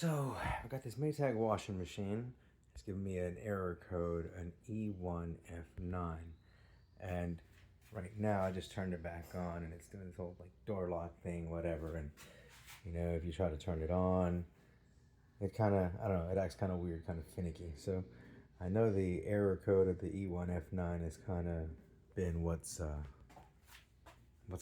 So I got this Maytag washing machine. It's giving me an error code, an E01F09. And right now I just turned it back on and it's doing this whole like door lock thing, whatever. And you know, if you try to turn it on, it kind of, I don't know, it acts kind of weird, kind of finicky. So I know the error code of the E01F09 has kind of been what's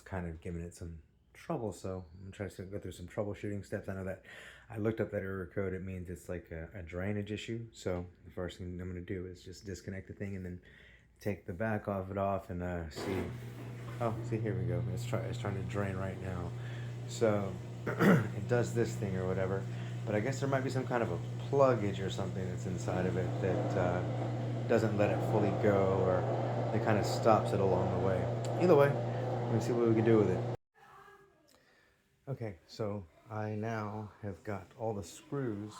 kind of giving it some trouble. So I'm gonna try to go through some troubleshooting steps. I know that I looked up that error code. It means it's like a drainage issue. So the first thing I'm gonna do is just disconnect the thing and then take the back of it off and see. Oh, see, here we go. It's trying to drain right now. So it does this thing or whatever. But I guess there might be some kind of a pluggage or something that's inside of it that doesn't let it fully go, or it kind of stops it along the way. Either way, let me see what we can do with it. Okay, so I now have got all the screws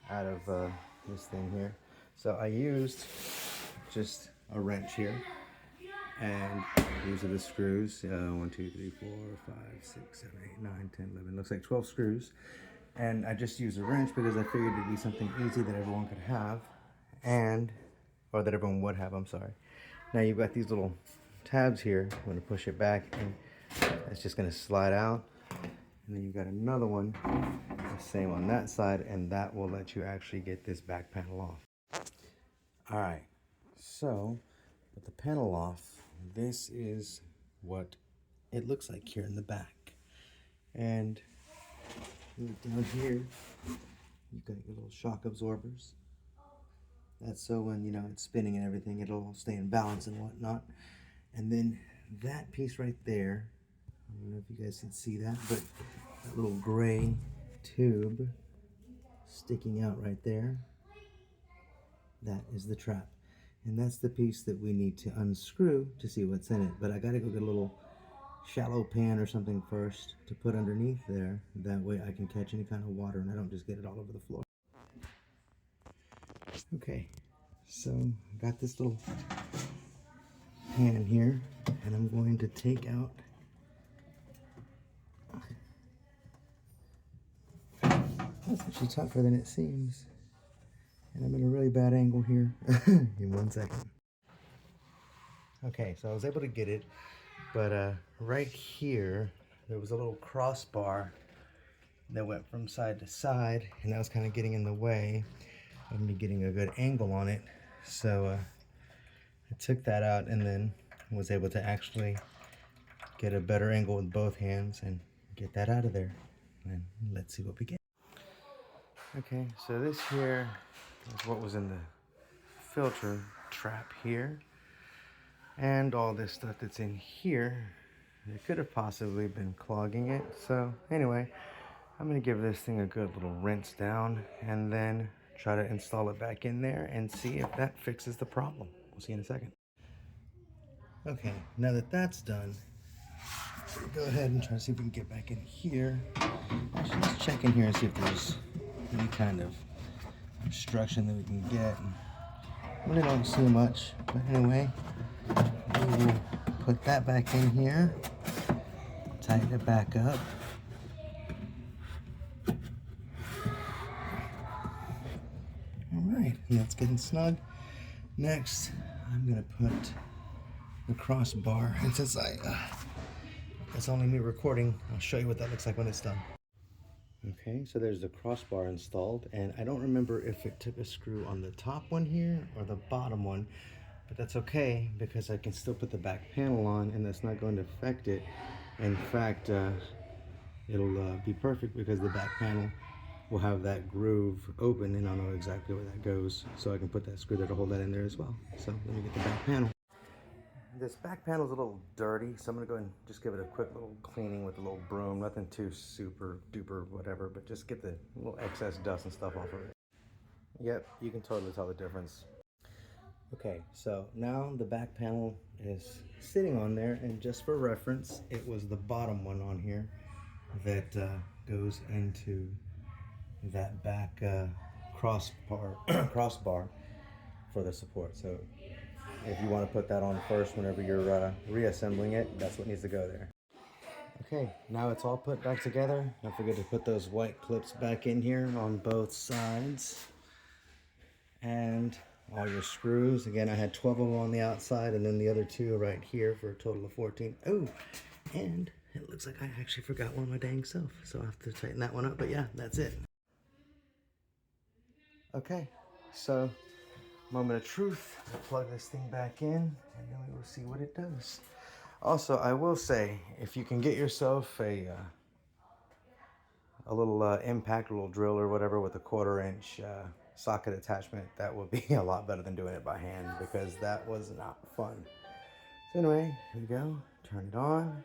out of this thing here. So I used just a wrench here, and these are the screws. 1, 2, 3, 4, 5, 6, 7, 8, 9, 10, 11. Looks like 12 screws. And I just used a wrench because I figured it'd be something easy that everyone could have, or that everyone would have, I'm sorry. Now you've got these little tabs here. I'm gonna push it back and it's just gonna slide out. And then you've got another one, the same on that side, and that will let you actually get this back panel off. All right, so with the panel off, this is what it looks like here in the back. And down here, you've got your little shock absorbers. That's so when, you know, it's spinning and everything, it'll stay in balance and whatnot. And then that piece right there, I don't know if you guys can see that, but that little gray tube sticking out right there, that is the trap. And that's the piece that we need to unscrew to see what's in it. But I gotta go get a little shallow pan or something first to put underneath there. That way I can catch any kind of water and I don't just get it all over the floor. Okay, so I got this little pan here and I'm going to take out That's actually tougher than it seems. And I'm in a really bad angle here. In 1 second. Okay, so I was able to get it, but right here, there was a little crossbar that went from side to side, and that was kind of getting in the way of me getting a good angle on it. So I took that out and then was able to actually get a better angle with both hands and get that out of there. And let's see what we get. Okay, so this here is what was in the filter trap here. And all this stuff that's in here, it could have possibly been clogging it. So anyway, I'm gonna give this thing a good little rinse down and then try to install it back in there and see if that fixes the problem. We'll see in a second. Okay, now that that's done, go ahead and try to see if we can get back in here. Actually, let's check in here and see if there's any kind of obstruction that we can get. I really don't see much, but anyway, we will put that back in here, tighten it back up. All right, and that's getting snug. Next, I'm gonna put the crossbar, and since it's only me recording, I'll show you what that looks like when it's done. Okay, so there's the crossbar installed, and I don't remember if it took a screw on the top one here or the bottom one, but that's okay because I can still put the back panel on and that's not going to affect it. In fact, it'll be perfect because the back panel will have that groove open and I'll know exactly where that goes, so I can put that screw there to hold that in there as well. So let me get the back panel. This back panel is a little dirty, so I'm gonna go and just give it a quick little cleaning with a little broom. Nothing too super duper whatever, but just get the little excess dust and stuff off of it. Yep, you can totally tell the difference. Okay, so now the back panel is sitting on there, and just for reference, it was the bottom one on here that goes into that back crossbar for the support. So if you want to put that on first whenever you're reassembling it, that's what needs to go there. Okay, now it's all put back together. Don't forget to put those white clips back in here on both sides. And all your screws. Again, I had 12 of them on the outside and then the other 2 right here for a total of 14. Oh, and it looks like I actually forgot one of my dang self. So I have to tighten that one up, but yeah, that's it. Okay, so moment of truth. Plug this thing back in and then we will see what it does. Also, I will say, if you can get yourself a little impact, a little drill or whatever with a 1/4 inch socket attachment, that would be a lot better than doing it by hand, because that was not fun. So anyway, here we go. Turn it on.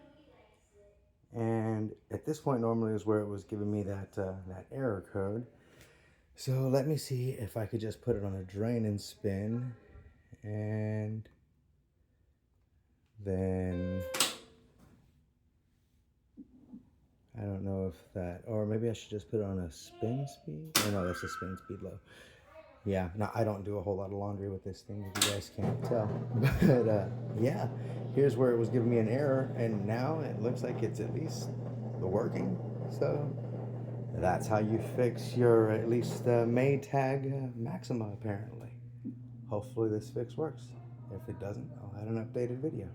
And at this point normally is where it was giving me that that error code. So let me see if I could just put it on a drain and spin, and then I don't know if that, or maybe I should just put it on a spin speed. Oh no, that's a spin speed low. Yeah, no, I don't do a whole lot of laundry with this thing, if you guys can't tell. But yeah, here's where it was giving me an error, and now it looks like it's at least working. So that's how you fix your, at least Maytag Maxima, apparently. Hopefully this fix works. If it doesn't, I'll add an updated video.